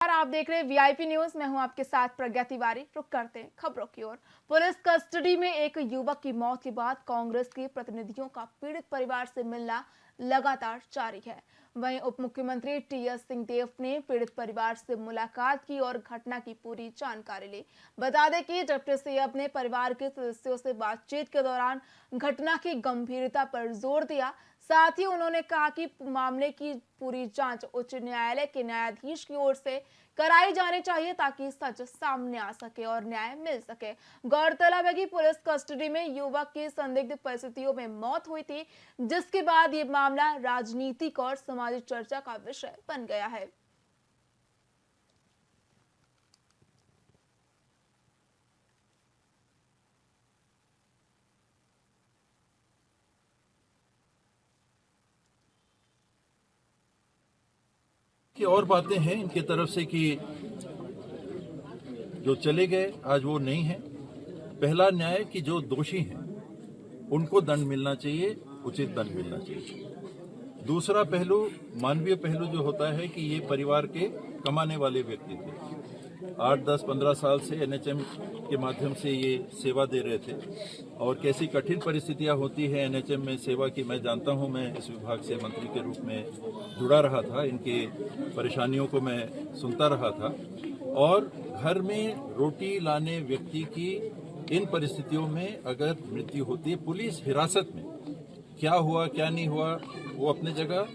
आप देख रहे हैं वीआईपी न्यूज। मैं हूं आपके साथ प्रज्ञा तिवारी। रुक करते हैं खबरों की ओर। पुलिस कस्टडी में एक युवक की मौत के बाद कांग्रेस के प्रतिनिधियों का पीड़ित परिवार से मिलना लगातार जारी है। वहीं उप मुख्यमंत्री टीएस सिंहदेव ने पीड़ित परिवार से मुलाकात की और घटना की पूरी जानकारी ली। बता दें कि डिप्टी सीएम ने परिवार के सदस्यों से बातचीत के दौरान घटना की गंभीरता पर जोर दिया। साथ ही उन्होंने कहा कि मामले की पूरी जांच उच्च न्यायालय के न्यायाधीश की ओर से कराई जानी चाहिए ताकि सच सामने आ सके और न्याय मिल सके। गौरतलब है कि पुलिस कस्टडी में युवक की संदिग्ध परिस्थितियों में मौत हुई थी, जिसके बाद ये मामला राजनीतिक और सामाजिक चर्चा का विषय बन गया है। कि और बातें हैं इनकी तरफ से कि जो चले गए आज वो नहीं है। पहला न्याय कि जो दोषी हैं उनको दंड मिलना चाहिए, उचित दंड मिलना चाहिए। दूसरा पहलू, मानवीय पहलू जो होता है कि ये परिवार के कमाने वाले व्यक्ति थे। 8, 10, 15 साल से एनएचएम के माध्यम से ये सेवा दे रहे थे और कैसी कठिन परिस्थितियां होती है एनएचएम में सेवा की मैं जानता हूं। मैं इस विभाग से मंत्री के रूप में जुड़ा रहा था, इनके परेशानियों को मैं सुनता रहा था और घर में रोटी लाने व्यक्ति की इन परिस्थितियों में अगर मृत्यु होती है, पुलिस हिरासत में क्या हुआ क्या नहीं हुआ वो अपनी जगह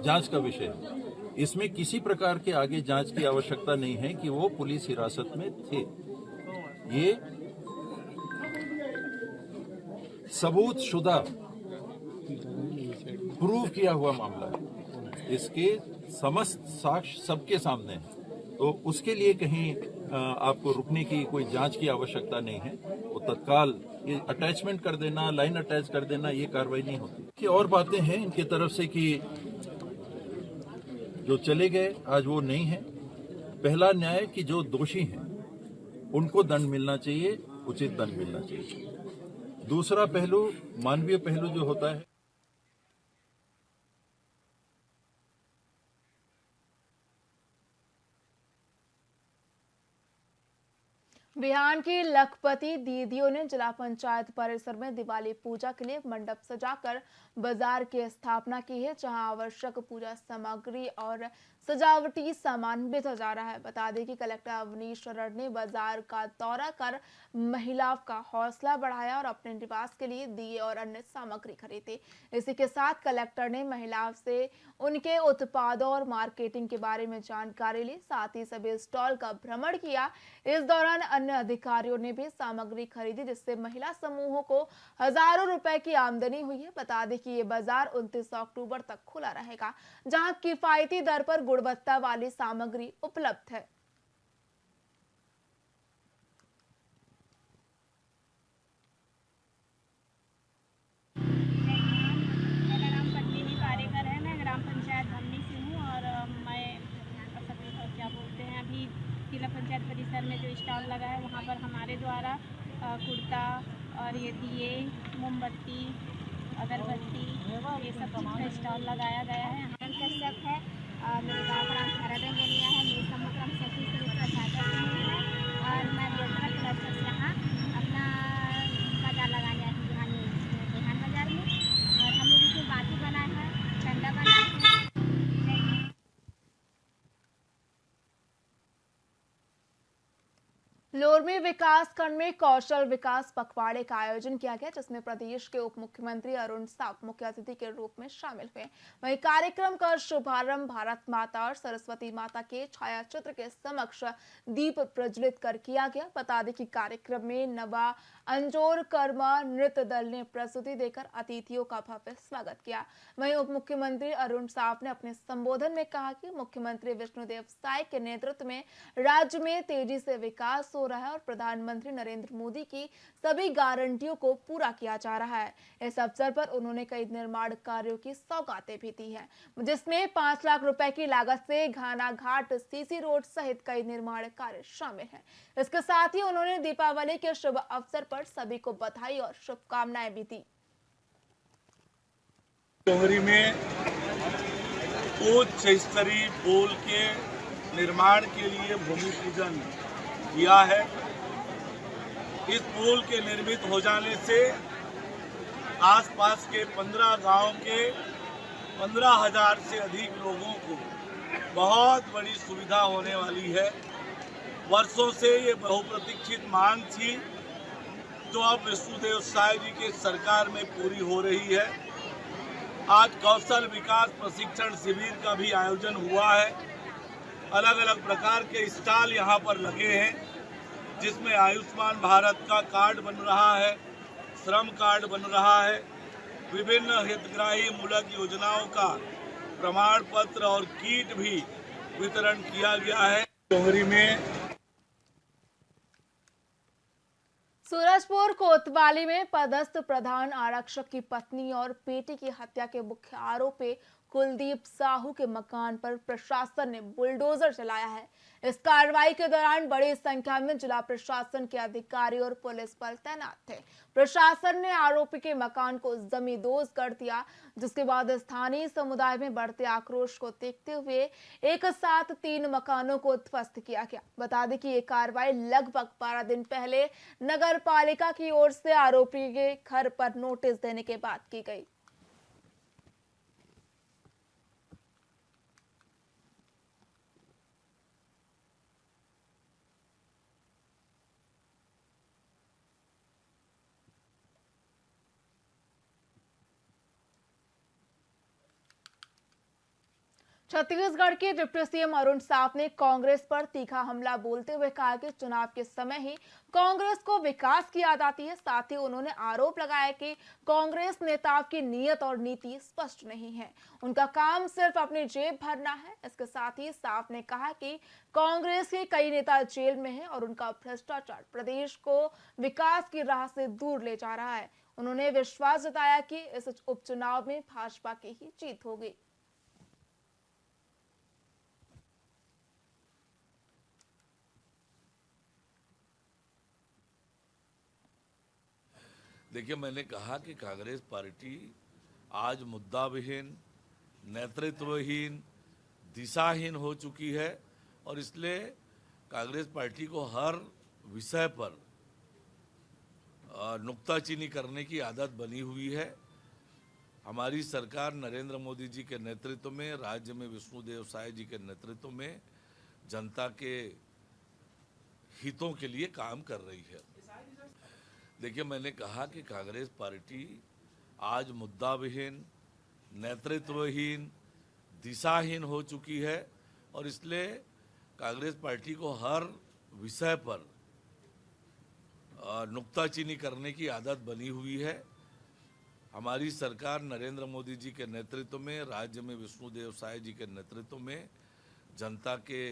जांच का विषय है। इसमें किसी प्रकार के आगे जांच की आवश्यकता नहीं है कि वो पुलिस हिरासत में थे। ये सबूत शुदा प्रूव किया हुआ मामला है, इसके समस्त साक्ष्य सबके सामने है, तो उसके लिए कहीं आपको रुकने की कोई जांच की आवश्यकता नहीं है। वो तत्काल ये अटैचमेंट कर देना, लाइन अटैच कर देना, ये कार्रवाई नहीं होती। कि और बातें हैं इनकी तरफ से कि जो चले गए आज वो नहीं है। पहला न्याय कि जो दोषी हैं उनको दंड मिलना चाहिए, उचित दंड मिलना चाहिए। दूसरा पहलू, मानवीय पहलू जो होता है। बिहार की लखपति दीदियों ने जिला पंचायत परिसर में दिवाली पूजा के लिए मंडप सजाकर बाजार की स्थापना की है, जहां आवश्यक पूजा सामग्री और सजावटी सामान बेचा जा रहा है। बता दें कि कलेक्टर अवनीश शरण ने बाजार का दौरा कर महिलाओं का हौसला बढ़ाया और अपने निवास के लिए दिए और अन्य सामग्री खरीदी। इसी के साथ कलेक्टर ने महिलाओं से उनके उत्पादों और मार्केटिंग के बारे में जानकारी ली, साथ ही सभी स्टॉल का भ्रमण किया। इस दौरान अन्य अधिकारियों ने भी सामग्री खरीदी, जिससे महिला समूहों को हजारों रुपए की आमदनी हुई है। बता दें कि ये बाजार 29 अक्टूबर तक खुला रहेगा, जहां किफायती दर पर गुणवत्ता वाली सामग्री उपलब्ध है। जिला पंचायत परिसर में जो स्टॉल लगा है वहाँ पर हमारे द्वारा कुर्ता और ये दिए, मोमबत्ती, अगरबत्ती, ये सब चीज़ का स्टॉल लगाया गया है। कश्यप है और मेरे गाँव ग्राम खराबे में लिया है। मेरे समग्रम सखी है और मैं क्लस्टर से यहाँ अपना बाजार लगाने आती हूँ बिहान बाजार में। और हम लोग इसमें बाती बनाए हैं, ठंडा बनाए हैं। लोरमी विकास खंड में कौशल विकास पखवाड़े का आयोजन किया गया, जिसमें प्रदेश के उप मुख्यमंत्री अरुण साव मुख्य अतिथि के रूप में शामिल हुए। वहीं कार्यक्रम का शुभारंभ भारत माता और सरस्वती माता के छायाचित्र के समक्ष दीप प्रज्वलित कर किया गया। बता दें कि कार्यक्रम में नवा अंजोर कर्मा नृत्य दल ने प्रस्तुति देकर अतिथियों का भव्य स्वागत किया। वहीं उप मुख्यमंत्री अरुण साव ने अपने संबोधन में कहा कि मुख्यमंत्री विष्णुदेव साय के नेतृत्व में राज्य में तेजी से विकास हो रहा है और प्रधानमंत्री नरेंद्र मोदी की सभी गारंटियों को पूरा किया जा रहा है। इस अवसर पर उन्होंने कई निर्माण कार्यों की सौगातें भी दी हैं, जिसमें 5 लाख रुपए की लागत से घाना घाट सीसी रोड सहित कई निर्माण कार्य शामिल हैं। इसके साथ ही उन्होंने दीपावली के शुभ अवसर पर सभी को बधाई और शुभकामनाएं भी दी। डोंगरी में उच्च स्तरीय बोल के निर्माण के लिए भूमि पूजन किया है। इस पुल के निर्मित हो जाने से आसपास के 15 गांव के 15,000 से अधिक लोगों को बहुत बड़ी सुविधा होने वाली है। वर्षों से ये बहुप्रतीक्षित मांग थी जो अब विष्णुदेव साय जी के सरकार में पूरी हो रही है। आज कौशल विकास प्रशिक्षण शिविर का भी आयोजन हुआ है। अलग अलग प्रकार के स्टॉल यहाँ पर लगे हैं, जिसमें आयुष्मान भारत का कार्ड बन रहा है, श्रम कार्ड बन रहा है, विभिन्न हितग्राही मूलक योजनाओं का प्रमाण पत्र और किट भी वितरण किया गया है। डोंगरी में सूरजपुर कोतवाली में पदस्थ प्रधान आरक्षक की पत्नी और बेटे की हत्या के मुख्य आरोपी कुलदीप साहू के मकान पर प्रशासन ने बुलडोजर चलाया है। इस कार्रवाई के दौरान बड़ी संख्या में जिला प्रशासन के अधिकारी और पुलिस बल तैनात थे। प्रशासन ने आरोपी के मकान को जमींदोज कर दिया, जिसके बाद स्थानीय समुदाय में बढ़ते आक्रोश को देखते हुए एक साथ 3 मकानों को ध्वस्त किया गया। बता दें कि ये कार्रवाई लगभग 12 दिन पहले नगर पालिका की ओर से आरोपी के घर पर नोटिस देने के बाद की गई। छत्तीसगढ़ के डिप्टी सीएम अरुण साव ने कांग्रेस पर तीखा हमला बोलते हुए कहा कि चुनाव के समय ही कांग्रेस को विकास की याद आती है। साथ ही उन्होंने आरोप लगाया कि कांग्रेस नेताओं की नीयत और नीति स्पष्ट नहीं है, उनका काम सिर्फ अपनी जेब भरना है। इसके साथ ही साव ने कहा कि कांग्रेस के कई नेता जेल में हैं और उनका भ्रष्टाचार प्रदेश को विकास की राह से दूर ले जा रहा है। उन्होंने विश्वास जताया कि इस उपचुनाव में भाजपा की ही जीत होगी। देखिए, मैंने कहा कि कांग्रेस पार्टी आज मुद्दा विहीन, नेतृत्वहीन, दिशाहीन हो चुकी है और इसलिए कांग्रेस पार्टी को हर विषय पर नुक्ताचीनी करने की आदत बनी हुई है। हमारी सरकार नरेंद्र मोदी जी के नेतृत्व में, राज्य में विष्णुदेव साय जी के नेतृत्व में जनता के हितों के लिए काम कर रही है। देखिए, मैंने कहा कि कांग्रेस पार्टी आज मुद्दा विहीन, नेतृत्वहीन, दिशाहीन हो चुकी है और इसलिए कांग्रेस पार्टी को हर विषय पर नुक्ताचीनी करने की आदत बनी हुई है। हमारी सरकार नरेंद्र मोदी जी के नेतृत्व में, राज्य में विष्णुदेव साय जी के नेतृत्व में जनता के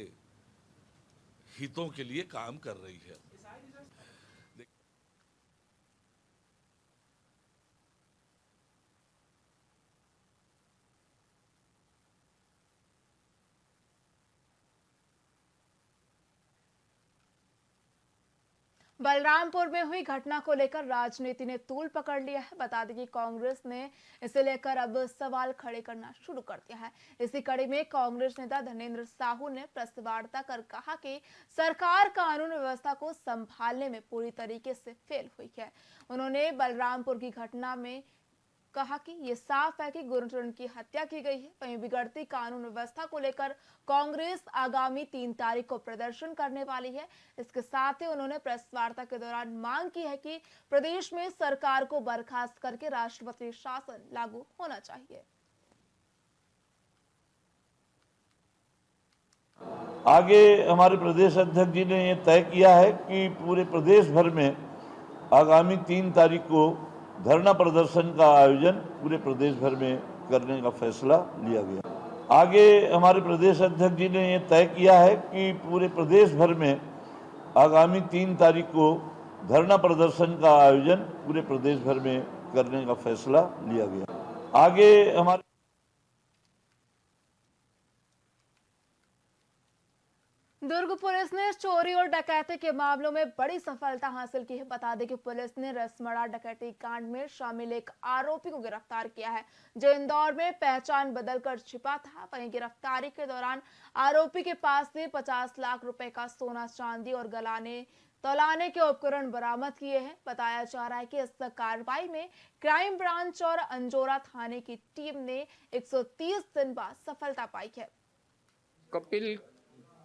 हितों के लिए काम कर रही है। बलरामपुर में हुई घटना को लेकर राजनीति ने तूल पकड़ लिया है। बता दें कि कांग्रेस ने इसे लेकर अब सवाल खड़े करना शुरू कर दिया है। इसी कड़ी में कांग्रेस नेता धनेंद्र साहू ने प्रेस वार्ता कर कहा कि सरकार कानून व्यवस्था को संभालने में पूरी तरीके से फेल हुई है। उन्होंने बलरामपुर की घटना में कहा कि ये साफ है कि गुरुचरण की हत्या की गई है। वहीं बिगड़ती कानून व्यवस्था को लेकर कांग्रेस आगामी 3 तारीख को प्रदर्शन करने वाली है। इसके साथ ही उन्होंने प्रेस वार्ता के दौरान मांग की है कि प्रदेश में सरकार को बर्खास्त करके राष्ट्रपति शासन लागू होना चाहिए। आगे हमारे प्रदेश अध्यक्ष जी ने ये तय किया है कि पूरे प्रदेश भर में आगामी 3 तारीख को धरना प्रदर्शन का आयोजन पूरे प्रदेश भर में करने का फैसला लिया गया। आगे हमारे प्रदेश अध्यक्ष जी ने ये तय किया है कि पूरे प्रदेश भर में आगामी 3 तारीख को धरना प्रदर्शन का आयोजन पूरे प्रदेश भर में करने का फैसला लिया गया। आगे हमारे दुर्ग पुलिस ने चोरी और डकैती के मामलों में बड़ी सफलता हासिल की है। बता दें कि पुलिस ने रसमड़ा डकैती कांड में शामिल एक आरोपी को गिरफ्तार किया है, जो इंदौर में पहचान बदलकर छिपा था। वहीं गिरफ्तारी के दौरान आरोपी के पास से 50 लाख रुपए का सोना चांदी और तौलाने के उपकरण बरामद किए हैं। बताया जा रहा है कि इस कार्रवाई में क्राइम ब्रांच और अंजोरा थाने की टीम ने 130 दिन बाद सफलता पाई है। कपिल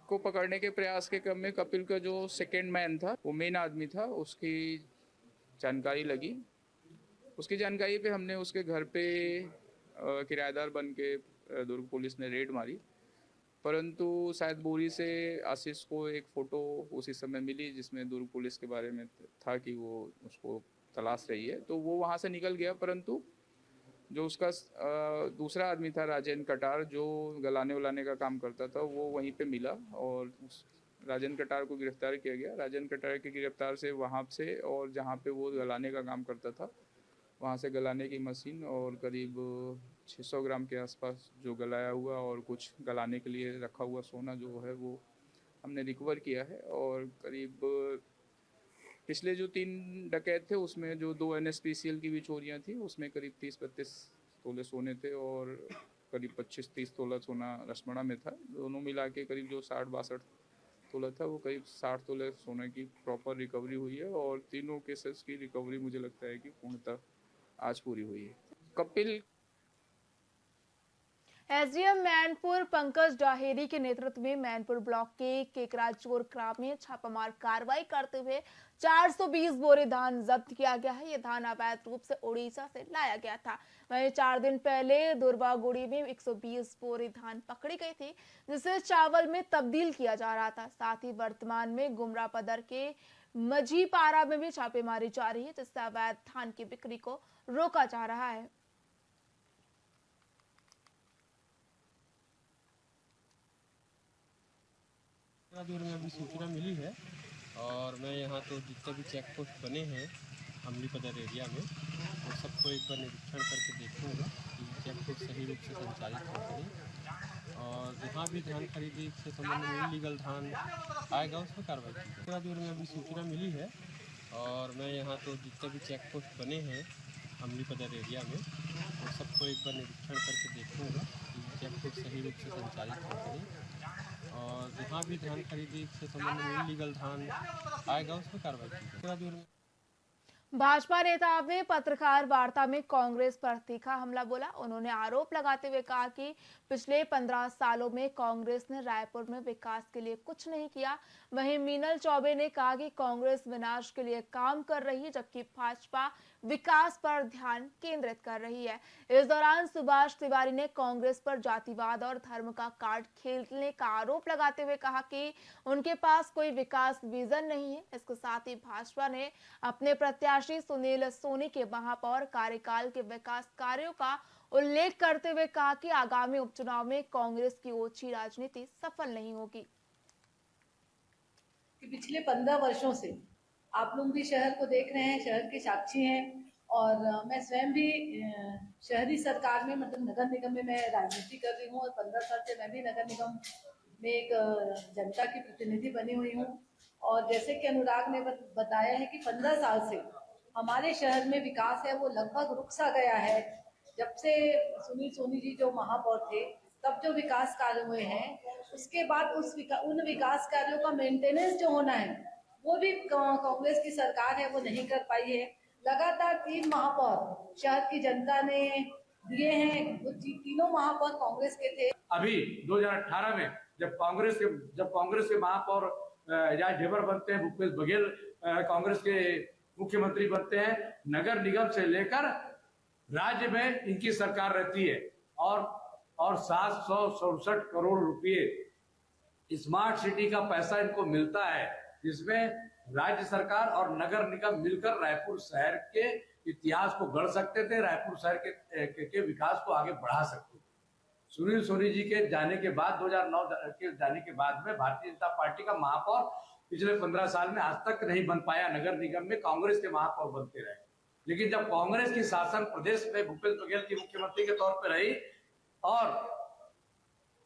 को पकड़ने के प्रयास के क्रम में कपिल का जो सेकेंड मैन था, वो मेन आदमी था, उसकी जानकारी लगी। उसकी जानकारी पे हमने उसके घर पे किराएदार बन के दुर्ग पुलिस ने रेड मारी, परंतु शायद बोरी से आशीष को एक फ़ोटो उसी समय मिली जिसमें दुर्ग पुलिस के बारे में था कि वो उसको तलाश रही है, तो वो वहाँ से निकल गया। परंतु जो उसका दूसरा आदमी था राजेंद्र कटार, जो गलाने उलाने का काम करता था, वो वहीं पे मिला और उस राजेंद्र कटार को गिरफ्तार किया गया। राजेंद्र कटार की गिरफ्तार से वहाँ से और जहाँ पे वो गलाने का काम करता था, वहाँ से गलाने की मशीन और करीब 600 ग्राम के आसपास जो गलाया हुआ और कुछ गलाने के लिए रखा हुआ सोना जो है वो हमने रिकवर किया है। और करीब पिछले जो 3 डकैत थे उसमें जो 2 NSPCL की भी चोरियां थी, उसमें करीब 30-32 तोले सोने थे और करीब 25-30 तोला सोना रसमड़ा में था। दोनों मिला के करीब जो 60-62 तोला था, वो करीब 60 तोले सोने की प्रॉपर रिकवरी हुई है। और तीनों केसेस की रिकवरी मुझे लगता है कि पूर्णतः आज पूरी हुई है। कपिल एसडीएम मैनपुर पंकज डाहेरी के नेतृत्व में मैनपुर ब्लॉक के केकराचोर ग्राम में छापामार कार्रवाई करते हुए 420 बोरे धान जब्त किया गया है। ये धान अवैध रूप से उड़ीसा से लाया गया था। वहीं 4 दिन पहले दुर्बागुड़ी में 120 बोरे धान पकड़ी गई थी, जिसे चावल में तब्दील किया जा रहा था। साथ ही वर्तमान में गुमरा पदर के मझीपारा में भी छापेमारी जारी है, जिससे अवैध धान की बिक्री को रोका जा रहा है। दूर में अभी सूचना मिली है और मैं यहाँ तो जितने भी चेक पोस्ट बने हैं अमली पदर एरिया में, वो सबको एक बार निरीक्षण करके देखूँगा कि चेक पोस्ट सही रूप से संचालित हो रही और जहाँ भी धान खरीदी से संबंध में इलीगल धान आएगा उस पर कार्रवाई की। दूर में अभी सूचना मिली है और मैं यहाँ तो जितने भी चेक पोस्ट बने हैं अमली पदर एरिया में, वो सबको एक बार निरीक्षण करके देखूँगा कि चेक पोस्ट सही रूप से संचालित हो रही और जहाँ भी धान खरीदी से संबंध में इलीगल धान आएगा उस पर कार्रवाई की। भाजपा नेता ने पत्रकार वार्ता में कांग्रेस पर तीखा हमला बोला। उन्होंने आरोप लगाते हुए कहा कि पिछले 15 सालों में कांग्रेस ने रायपुर में विकास के लिए कुछ नहीं किया। वहीं मीनल चौबे ने कहा कि कांग्रेस विनाश के लिए काम कर रही है, जबकि भाजपा विकास पर ध्यान केंद्रित कर रही है। इस दौरान सुभाष तिवारी ने कांग्रेस पर जातिवाद और धर्म का कार्ड खेलने का आरोप लगाते हुए कहा कि उनके पास कोई विकास विजन नहीं है। इसके साथ ही भाजपा ने अपने प्रत्याशी सुनील सोनी के महापौर कार्यकाल के विकास कार्यों का उल्लेख करते हुए कहा कि आगामी उपचुनाव में कांग्रेस की ओछी राजनीति सफल नहीं होगी। पिछले 15 वर्षों से आप लोग भी शहर को देख रहे हैं, शहर के साक्षी हैं और मैं स्वयं भी शहरी सरकार में मतलब नगर निगम में मैं राजनीति कर रही हूँ और 15 साल से मैं भी नगर निगम में एक जनता की प्रतिनिधि बनी हुई हूँ। और जैसे कि अनुराग ने बताया है कि 15 साल से हमारे शहर में विकास है वो लगभग रुक सा गया है। जब से सुनील सोनी जी जो महापौर थे तब जो विकास कार्य हुए हैं, उसके बाद उन विकास कार्यों का मेंटेनेंस जो होना है वो भी कांग्रेस की सरकार है वो नहीं कर पाई है। लगातार 3 महापौर शहर की जनता ने दिए हैं, वो तीनों महापौर कांग्रेस के थे। अभी 2018 में जब कांग्रेस के महापौर एजाज ढेबर बनते हैं, भूपेश बघेल कांग्रेस के मुख्यमंत्री बनते हैं, नगर निगम से लेकर राज्य में इनकी सरकार रहती है और 767 करोड़ रुपए स्मार्ट सिटी का पैसा इनको मिलता है, जिसमें राज्य सरकार और नगर निगम मिलकर रायपुर शहर के इतिहास को गढ़ सकते थे, रायपुर शहर के विकास को आगे बढ़ा सकते थे। सुनील सोनी जी के जाने के बाद 2009 के जाने के बाद में भारतीय जनता पार्टी का महापौर पिछले 15 साल में आज तक नहीं बन पाया। नगर निगम में कांग्रेस के महापौर बनते रहे, लेकिन जब कांग्रेस की शासन प्रदेश में भूपेश बघेल की मुख्यमंत्री के तौर पर रही और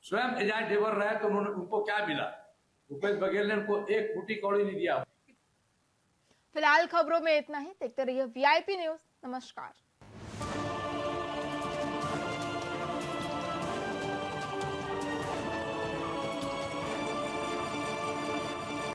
स्वयं एजाज ढेबर रहे तो उनको क्या मिला? भूपेश बघेल ने उनको एक फूटी कौड़ी नहीं दिया। फिलहाल खबरों में इतना ही। देखते रहिए VIP न्यूज। नमस्कार।